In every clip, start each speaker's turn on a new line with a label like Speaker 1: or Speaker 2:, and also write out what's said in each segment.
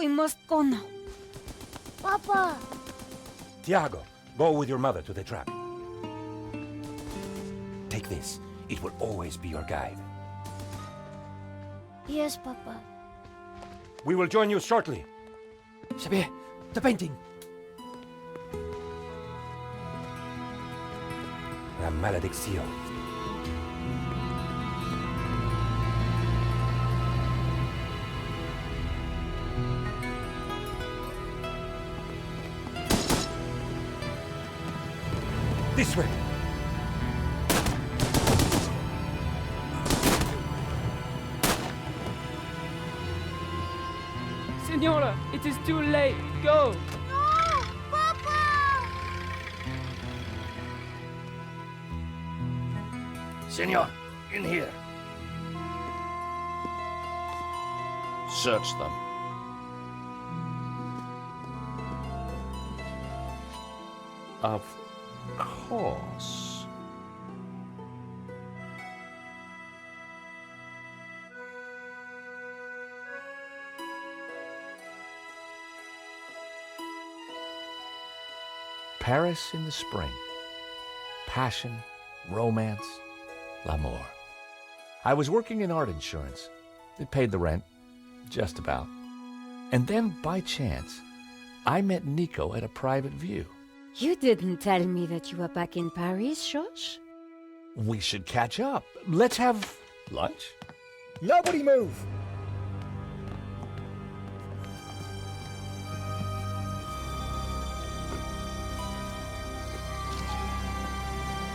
Speaker 1: We must go now.
Speaker 2: Papa!
Speaker 3: Tiago, go with your mother to the trap. Take this. It will always be your guide.
Speaker 2: Yes, Papa.
Speaker 3: We will join you shortly.
Speaker 4: Xavier, the painting.
Speaker 3: La maledicción. This way.
Speaker 5: Senora, it is too late. Go!
Speaker 2: No! Papa!
Speaker 3: Senor, in here.
Speaker 6: Search them. Of course. Paris in the spring. Passion, romance, l'amour. I was working in art insurance. It paid the rent, just about. And then, by chance, I met Nico at a private view.
Speaker 1: You didn't tell me that you were back in Paris, George?
Speaker 6: We should catch up. Let's have lunch.
Speaker 4: Nobody move!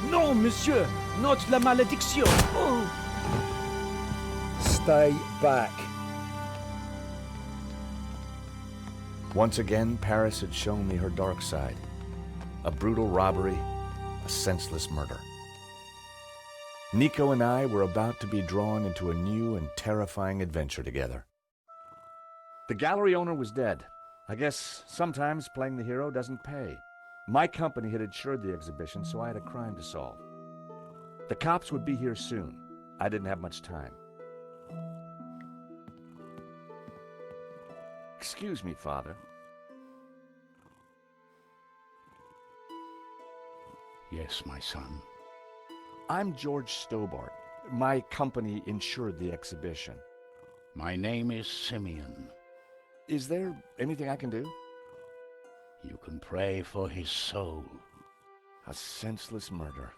Speaker 4: Non, monsieur! Not la malédiction! Oh. Stay back.
Speaker 6: Once again, Paris had shown me her dark side. A brutal robbery, a senseless murder. Nico and I were about to be drawn into a new and terrifying adventure together. The gallery owner was dead. I guess sometimes playing the hero doesn't pay. My company had insured the exhibition, so I had a crime to solve. The cops would be here soon. I didn't have much time. Excuse me, Father.
Speaker 7: Yes, my son.
Speaker 6: I'm George Stobart. My company insured the exhibition.
Speaker 7: My name is Simeon.
Speaker 6: Is there anything I can do?
Speaker 7: You can pray for his soul.
Speaker 6: A senseless murder.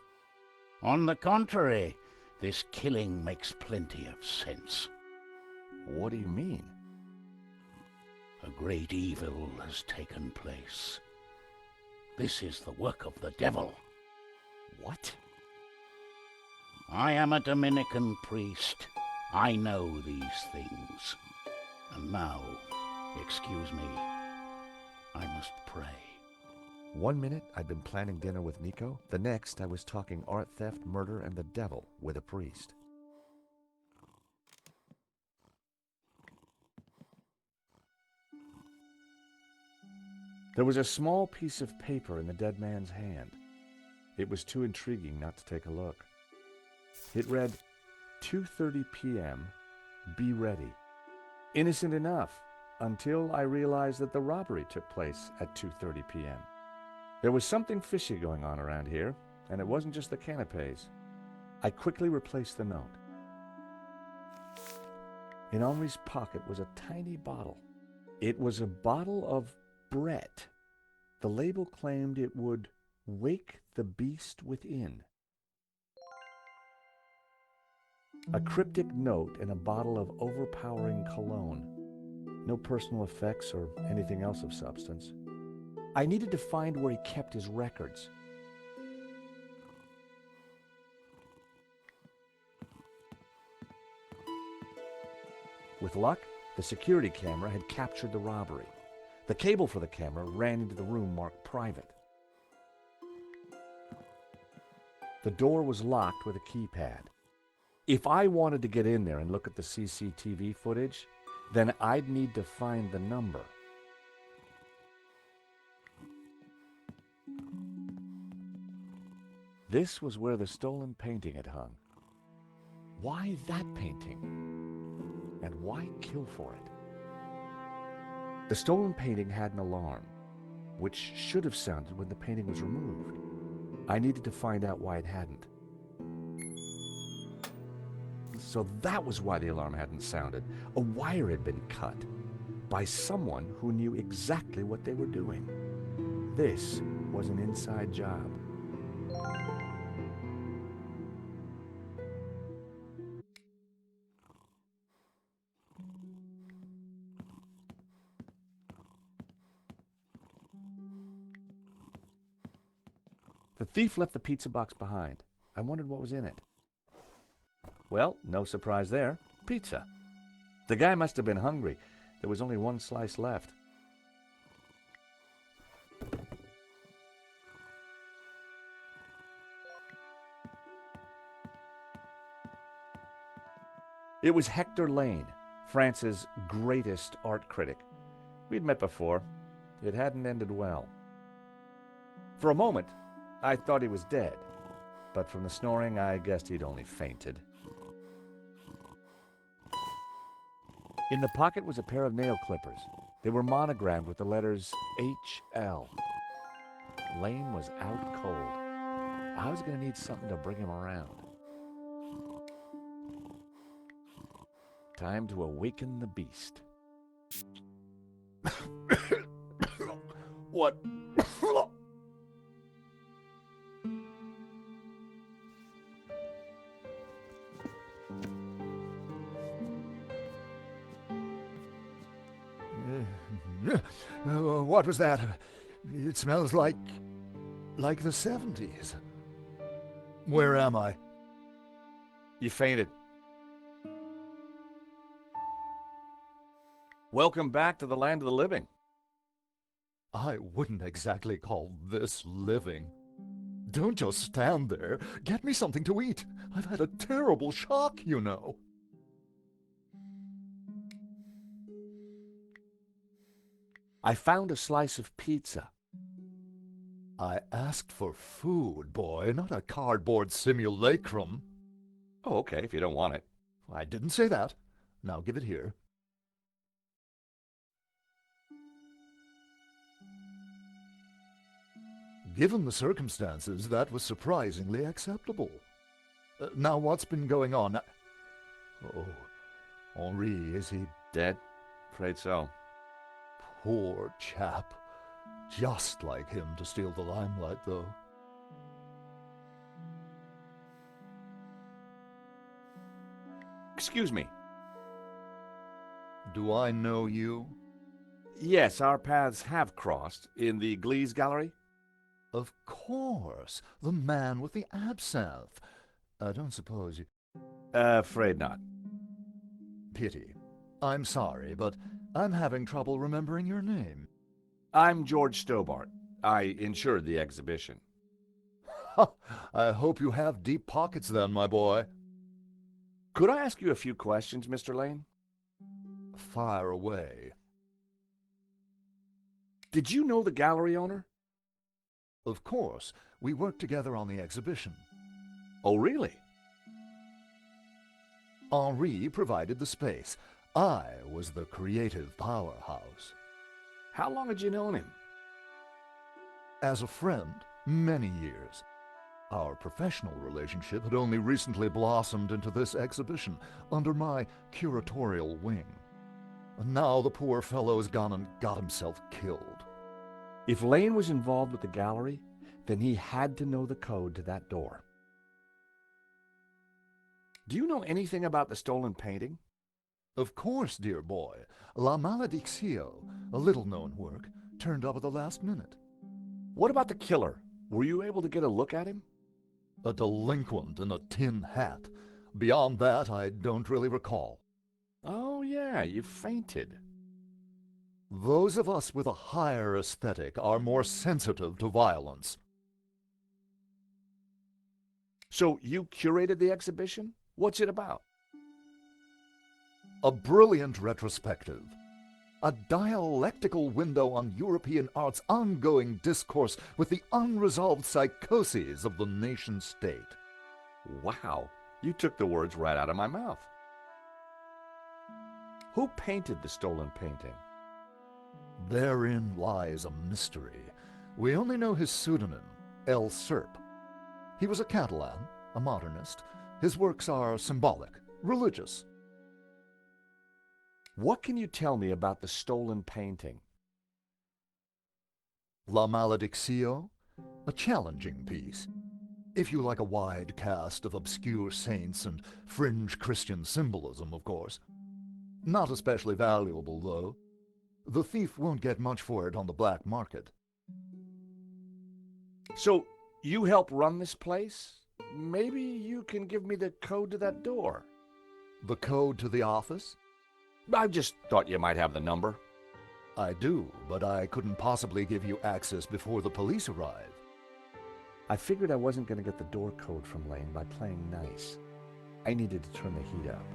Speaker 7: On the contrary, this killing makes plenty of sense.
Speaker 6: What do you mean?
Speaker 7: A great evil has taken place. This is the work of the devil.
Speaker 6: What?
Speaker 7: I am a Dominican priest. I know these things. And now, excuse me, I must pray.
Speaker 6: 1 minute, I'd been planning dinner with Nico. The next, I was talking art theft, murder, and the devil with a priest. There was a small piece of paper in the dead man's hand. It was too intriguing not to take a look. It read, 2:30 p.m., be ready. Innocent enough, until I realized that the robbery took place at 2:30 p.m. There was something fishy going on around here, and it wasn't just the canapes. I quickly replaced the note. In Henri's pocket was a tiny bottle. It was a bottle of Brett. The label claimed it would wake the beast within. A cryptic note and a bottle of overpowering cologne. No personal effects or anything else of substance. I needed to find where he kept his records. With luck, the security camera had captured the robbery. The cable for the camera ran into the room marked private. The door was locked with a keypad. If I wanted to get in there and look at the CCTV footage, then I'd need to find the number. This was where the stolen painting had hung. Why that painting? And why kill for it? The stolen painting had an alarm, which should have sounded when the painting was removed. I needed to find out why it hadn't. So that was why the alarm hadn't sounded. A wire had been cut by someone who knew exactly what they were doing. This was an inside job. The thief left the pizza box behind. I wondered what was in it. Well, no surprise there. Pizza. The guy must have been hungry. There was only one slice left. It was Hector Lane, France's greatest art critic. We'd met before. It hadn't ended well. For a moment, I thought he was dead, but from the snoring, I guessed he'd only fainted. In the pocket was a pair of nail clippers. They were monogrammed with the letters HL. Lane was out cold. I was going to need something to bring him around. Time to awaken the beast. What?
Speaker 8: What was that? It smells like the 70s. Where am I?
Speaker 6: You fainted. Welcome back to the land of the living.
Speaker 8: I wouldn't exactly call this living. Don't just stand there. Get me something to eat. I've had a terrible shock, you know.
Speaker 6: I found a slice of pizza.
Speaker 8: I asked for food, boy, not a cardboard simulacrum.
Speaker 6: Oh, okay, if you don't want it.
Speaker 8: I didn't say that. Now give it here. Given the circumstances, that was surprisingly acceptable. Now, what's been going on? Oh, Henri, is he
Speaker 6: Dead? Afraid so.
Speaker 8: Poor chap. Just like him to steal the limelight, though.
Speaker 6: Excuse me.
Speaker 8: Do I know you?
Speaker 6: Yes, our paths have crossed in the Glees Gallery.
Speaker 8: Of course. The man with the absinthe. I don't suppose you...
Speaker 6: Afraid not.
Speaker 8: Pity. I'm sorry, but I'm having trouble remembering your name.
Speaker 6: I'm George Stobart. I insured the exhibition.
Speaker 8: I hope you have deep pockets then, my boy.
Speaker 6: Could I ask you a few questions, Mr. Lane?
Speaker 8: Fire away.
Speaker 6: Did you know the gallery owner?
Speaker 8: Of course. We worked together on the exhibition.
Speaker 6: Oh, really?
Speaker 8: Henri provided the space. I was the creative powerhouse.
Speaker 6: How long had you known him?
Speaker 8: As a friend, many years. Our professional relationship had only recently blossomed into this exhibition, under my curatorial wing. And now the poor fellow has gone and got himself killed.
Speaker 6: If Lane was involved with the gallery, then he had to know the code to that door. Do you know anything about the stolen painting?
Speaker 8: Of course, dear boy. La Malediccio, a little-known work, turned up at the last minute.
Speaker 6: What about the killer? Were you able to get a look at him?
Speaker 8: A delinquent in a tin hat. Beyond that, I don't really recall.
Speaker 6: Oh, yeah, you fainted.
Speaker 8: Those of us with a higher aesthetic are more sensitive to violence.
Speaker 6: So you curated the exhibition? What's it about?
Speaker 8: A brilliant retrospective. A dialectical window on European art's ongoing discourse with the unresolved psychoses of the nation-state.
Speaker 6: Wow, you took the words right out of my mouth. Who painted the stolen painting?
Speaker 8: Therein lies a mystery. We only know his pseudonym, El Serp. He was a Catalan, a modernist. His works are symbolic, religious.
Speaker 6: What can you tell me about the stolen painting?
Speaker 8: La Malediccio, a challenging piece. If you like a wide cast of obscure saints and fringe Christian symbolism, of course. Not especially valuable, though. The thief won't get much for it on the black market.
Speaker 6: So, you help run this place? Maybe you can give me the code to that door.
Speaker 8: The code to the office?
Speaker 6: I just thought you might have the number.
Speaker 8: I do, but I couldn't possibly give you access before the police arrive.
Speaker 6: I figured I wasn't going to get the door code from Lane by playing nice. I needed to turn the heat up.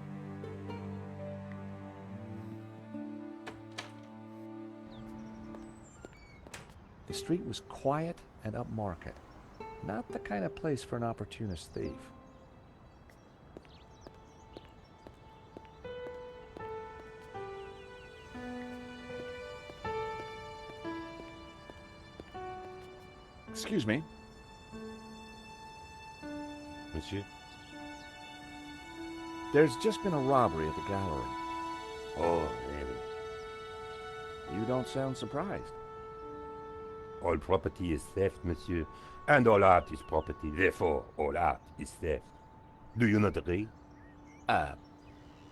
Speaker 6: The street was quiet and upmarket. Not the kind of place for an opportunist thief. Excuse me.
Speaker 3: Monsieur?
Speaker 6: There's just been a robbery at the gallery.
Speaker 3: Oh, really?
Speaker 6: You don't sound surprised.
Speaker 3: All property is theft, monsieur. And all art is property. Therefore, all art is theft. Do you not agree?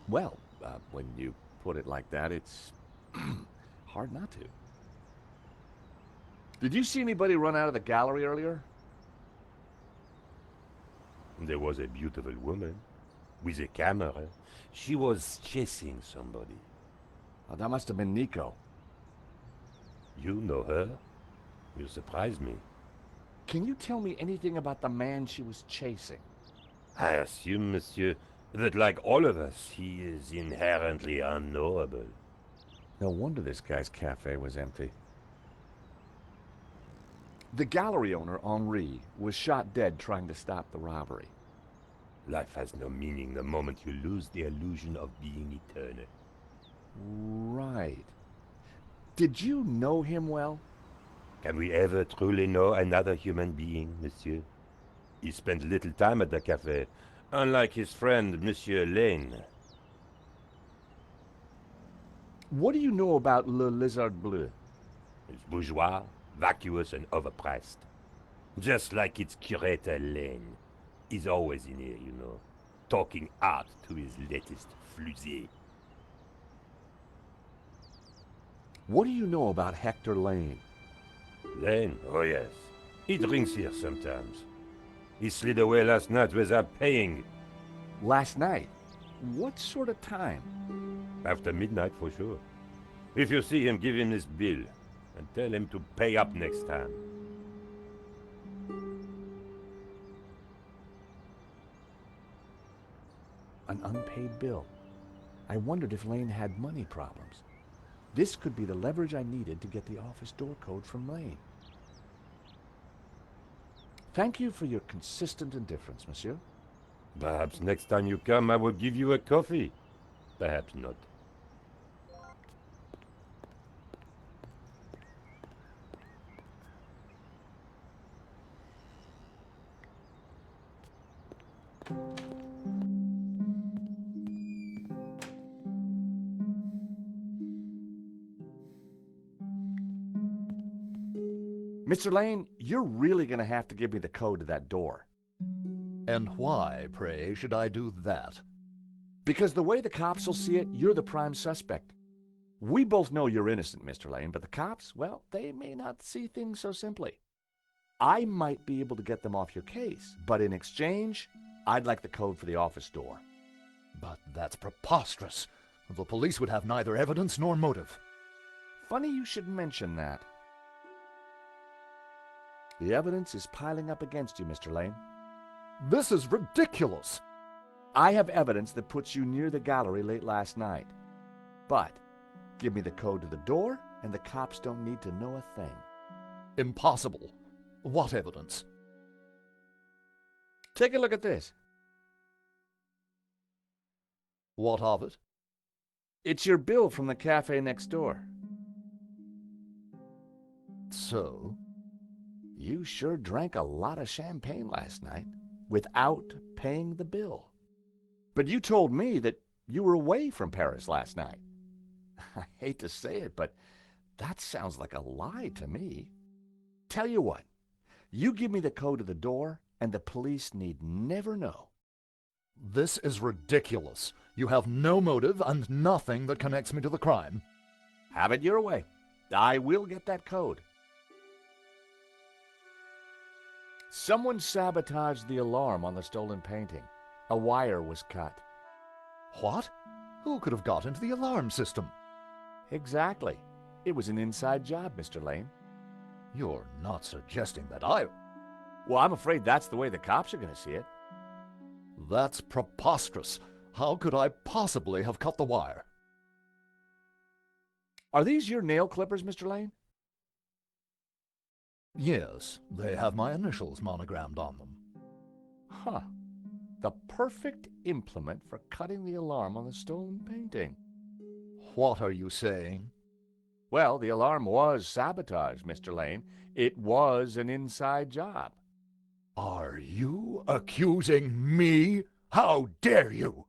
Speaker 6: Well, when you put it like that, it's hard not to. Did you see anybody run out of the gallery earlier?
Speaker 3: There was a beautiful woman with a camera. She was chasing somebody.
Speaker 6: Oh, that must have been Nico.
Speaker 3: You know her? You surprise me.
Speaker 6: Can you tell me anything about the man she was chasing?
Speaker 3: I assume, monsieur, that like all of us, he is inherently unknowable.
Speaker 6: No wonder this guy's cafe was empty. The gallery owner, Henri, was shot dead trying to stop the robbery.
Speaker 3: Life has no meaning the moment you lose the illusion of being eternal.
Speaker 6: Right. Did you know him well?
Speaker 3: Can we ever truly know another human being, monsieur? He spent little time at the cafe, unlike his friend, Monsieur Lane.
Speaker 6: What do you know about Le Lizard Bleu?
Speaker 3: It's bourgeois, vacuous, and overpriced. Just like its curator Lane. He's always in here, you know, talking art to his latest flusée.
Speaker 6: What do you know about Hector Lane?
Speaker 3: Lane? Oh yes. He drinks here sometimes. He slid away last night without paying.
Speaker 6: Last night? What sort of time?
Speaker 3: After midnight for sure. If you see him, give him this bill and tell him to pay up next time.
Speaker 6: An unpaid bill. I wondered if Lane had money problems. This could be the leverage I needed to get the office door code from Lane. Thank you for your consistent indifference, monsieur.
Speaker 3: Perhaps next time you come, I will give you a coffee. Perhaps not.
Speaker 6: Mr. Lane, you're really going to have to give me the code to that door.
Speaker 8: And why, pray, should I do that?
Speaker 6: Because the way the cops will see it, you're the prime suspect. We both know you're innocent, Mr. Lane, but the cops, well, they may not see things so simply. I might be able to get them off your case, but in exchange, I'd like the code for the office door.
Speaker 8: But that's preposterous. The police would have neither evidence nor motive.
Speaker 6: Funny you should mention that. The evidence is piling up against you, Mr. Lane.
Speaker 8: This is ridiculous.
Speaker 6: I have evidence that puts you near the gallery late last night. But give me the code to the door, and the cops don't need to know a thing.
Speaker 8: Impossible. What evidence?
Speaker 6: Take a look at this.
Speaker 8: What of it?
Speaker 6: It's your bill from the cafe next door.
Speaker 8: so?
Speaker 6: You sure drank a lot of champagne last night without paying the bill. But you told me that you were away from Paris last night. I hate to say it, but that sounds like a lie to me. Tell you what, you give me the code to the door, and the police need never know.
Speaker 8: This is ridiculous. You have no motive and nothing that connects me to the crime.
Speaker 6: Have it your way. I will get that code. Someone sabotaged the alarm on the stolen painting. A wire was cut.
Speaker 8: What? Who could have got into the alarm system?
Speaker 6: Exactly. It was an inside job, Mr. Lane.
Speaker 8: You're not suggesting that I...
Speaker 6: Well, I'm afraid that's the way the cops are going to see it.
Speaker 8: That's preposterous. How could I possibly have cut the wire?
Speaker 6: Are these your nail clippers, Mr. Lane?
Speaker 8: Yes, they have my initials monogrammed on them.
Speaker 6: Huh. The perfect implement for cutting the alarm on the stolen painting.
Speaker 8: What are you saying?
Speaker 6: Well, the alarm was sabotaged, Mr. Lane. It was an inside job.
Speaker 8: Are you accusing me? How dare you?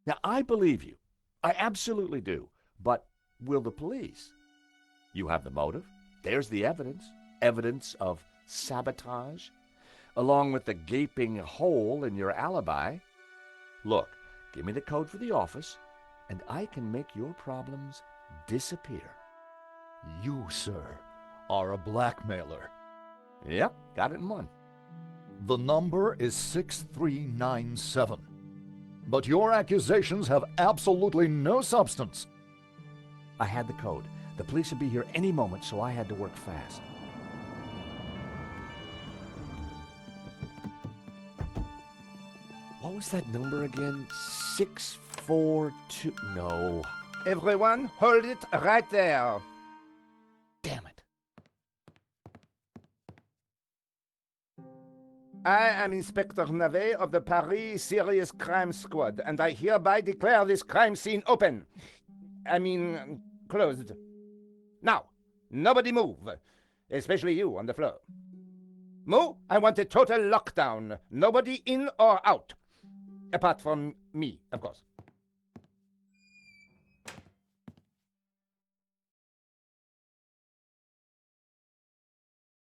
Speaker 6: Now, I believe you. I absolutely do. But will the police? You have the motive. There's the evidence. Evidence of sabotage, along with the gaping hole in your alibi. Look, give me the code for the office, and I can make your problems disappear.
Speaker 8: You, sir, are a blackmailer.
Speaker 6: Yep, got it in one.
Speaker 8: The number is 6397. But your accusations have absolutely no substance.
Speaker 6: I had the code. The police would be here any moment, so I had to work fast. What was that number again? 642... No.
Speaker 9: Everyone, hold it right there.
Speaker 6: Damn it.
Speaker 9: I am Inspector Navet of the Paris Serious Crime Squad, and I hereby declare this crime scene open. Closed. Now, nobody move, especially you on the floor. Mo, I want a total lockdown. Nobody in or out. Apart from me, of course.